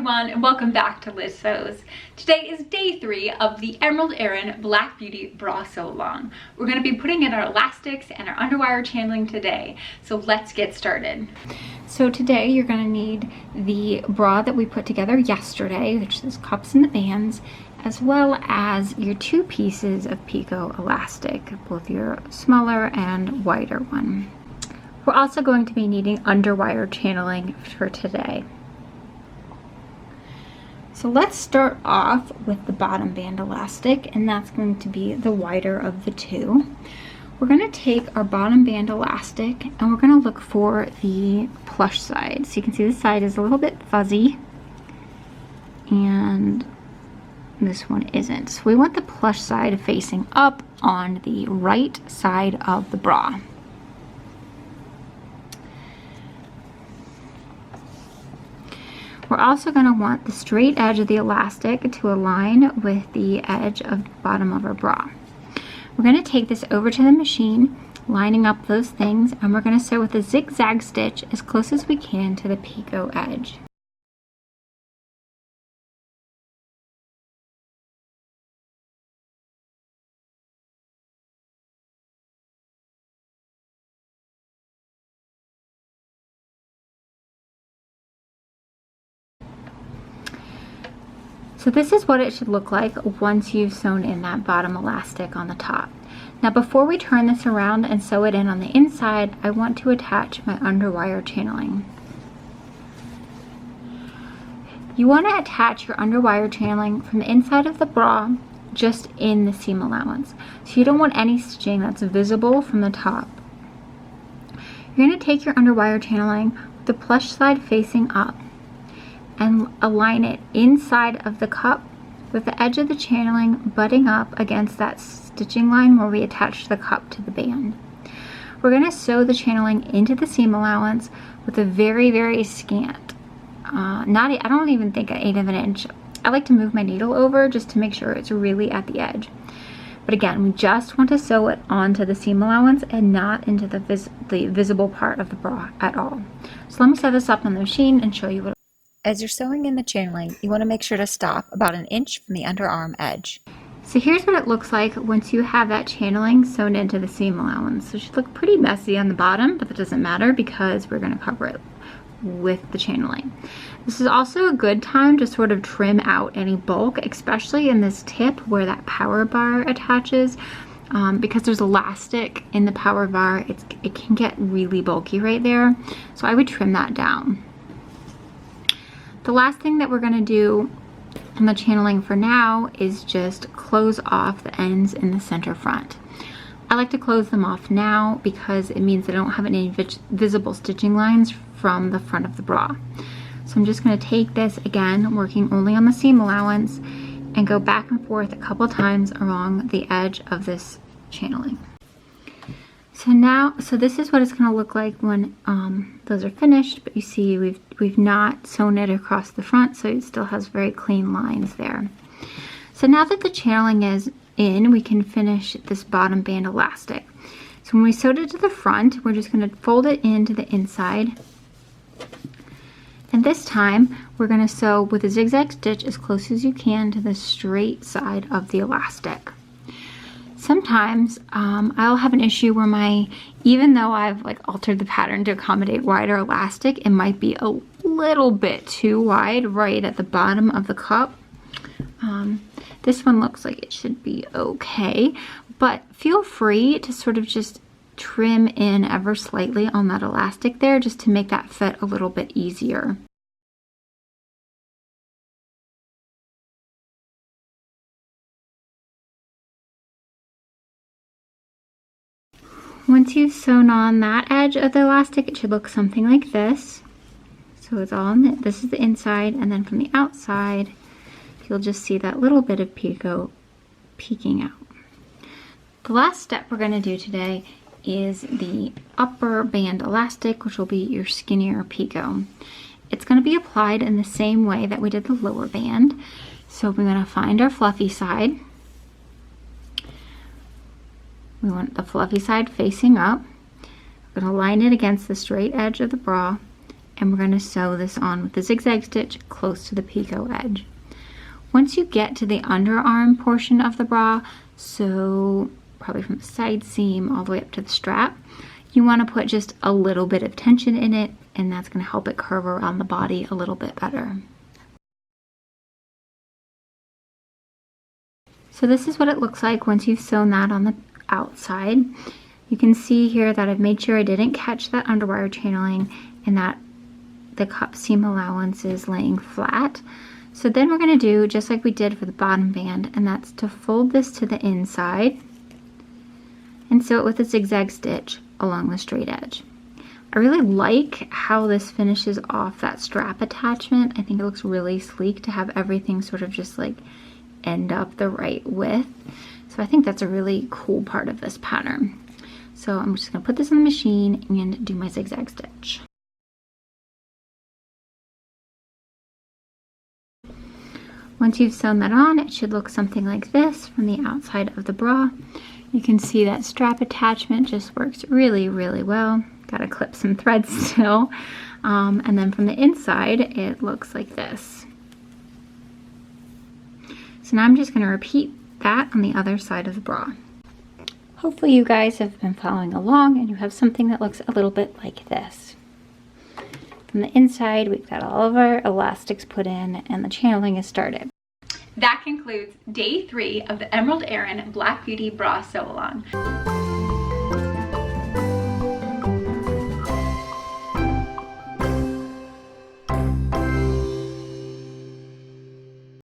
everyone, and welcome back to Liz Sews. Today is day 3 of the Emerald Erin Black Beauty Bra Sew Along. We're going to be putting in our elastics and our underwire channeling today, so let's get started. So today you're going to need the bra that we put together yesterday, which is cups and the bands, as well as your 2 pieces of Picot elastic, both your smaller and wider one. We're also going to be needing underwire channeling for today. So let's start off with the bottom band elastic, and that's going to be the wider of the 2. We're going to take our bottom band elastic and we're going to look for the plush side. So you can see this side is a little bit fuzzy and this one isn't. So we want the plush side facing up on the right side of the bra. We're also going to want the straight edge of the elastic to align with the edge of the bottom of our bra. We're going to take this over to the machine, lining up those things, and we're going to sew with a zigzag stitch as close as we can to the picot edge. So this is what it should look like once you've sewn in that bottom elastic on the top. Now before we turn this around and sew it in on the inside, I want to attach my underwire channeling. You want to attach your underwire channeling from the inside of the bra just in the seam allowance. So you don't want any stitching that's visible from the top. You're going to take your underwire channeling with the plush side facing up and align it inside of the cup with the edge of the channeling butting up against that stitching line where we attached the cup to the band. We're going to sew the channeling into the seam allowance with a very scant, I don't even think an 1/8 of an inch. I like to move my needle over just to make sure it's really at the edge. But again, we just want to sew it onto the seam allowance and not into the visible part of the bra at all. So let me set this up on the machine and show you what. As you're sewing in the channeling, you want to make sure to stop about 1 inch from the underarm edge. So here's what it looks like once you have that channeling sewn into the seam allowance. So it should look pretty messy on the bottom, but that doesn't matter because we're going to cover it with the channeling. This is also a good time to sort of trim out any bulk, especially in this tip where that power bar attaches. Because there's elastic in the power bar, it can get really bulky right there. So I would trim that down. The last thing that we're going to do on the channeling for now is just close off the ends in the center front. I like to close them off now because it means I don't have any visible stitching lines from the front of the bra. So I'm just going to take this again, working only on the seam allowance, and go back and forth a couple times along the edge of this channeling. So this is what it's going to look like when those are finished, but you see we've not sewn it across the front, so it still has very clean lines there. So now that the channeling is in, we can finish this bottom band elastic. So when we sewed it to the front, we're just going to fold it into the inside. And this time, we're going to sew with a zigzag stitch as close as you can to the straight side of the elastic. Sometimes I'll have an issue where even though I've altered the pattern to accommodate wider elastic, it might be a little bit too wide right at the bottom of the cup. This one looks like it should be okay, but feel free to sort of just trim in ever slightly on that elastic there just to make that fit a little bit easier. Once you've sewn on that edge of the elastic, it should look something like this. So it's all in this is the inside, and then from the outside, you'll just see that little bit of picot peeking out. The last step we're going to do today is the upper band elastic, which will be your skinnier picot. It's going to be applied in the same way that we did the lower band. So we're going to find our fluffy side. We want the fluffy side facing up. We're going to line it against the straight edge of the bra, and we're going to sew this on with the zigzag stitch close to the picot edge. Once you get to the underarm portion of the bra, so probably from the side seam all the way up to the strap, you want to put just a little bit of tension in it, and that's going to help it curve around the body a little bit better. So this is what it looks like once you've sewn that on the outside. You can see here that I've made sure I didn't catch that underwire channeling and that the cup seam allowance is laying flat. So then we're going to do just like we did for the bottom band, and that's to fold this to the inside and sew it with a zigzag stitch along the straight edge. I really like how this finishes off that strap attachment. I think it looks really sleek to have everything sort of just like end up the right width. So I think that's a really cool part of this pattern. So I'm just going to put this in the machine and do my zigzag stitch. Once you've sewn that on, it should look something like this from the outside of the bra. You can see that strap attachment just works really, really well. Gotta clip some threads still. And then from the inside, it looks like this. So now I'm just gonna repeat that on the other side of the bra. Hopefully you guys have been following along and you have something that looks a little bit like this. From the inside, we've got all of our elastics put in and the channeling is started. That concludes day 3 of the Emerald Erin Black Beauty Bra Sew Along.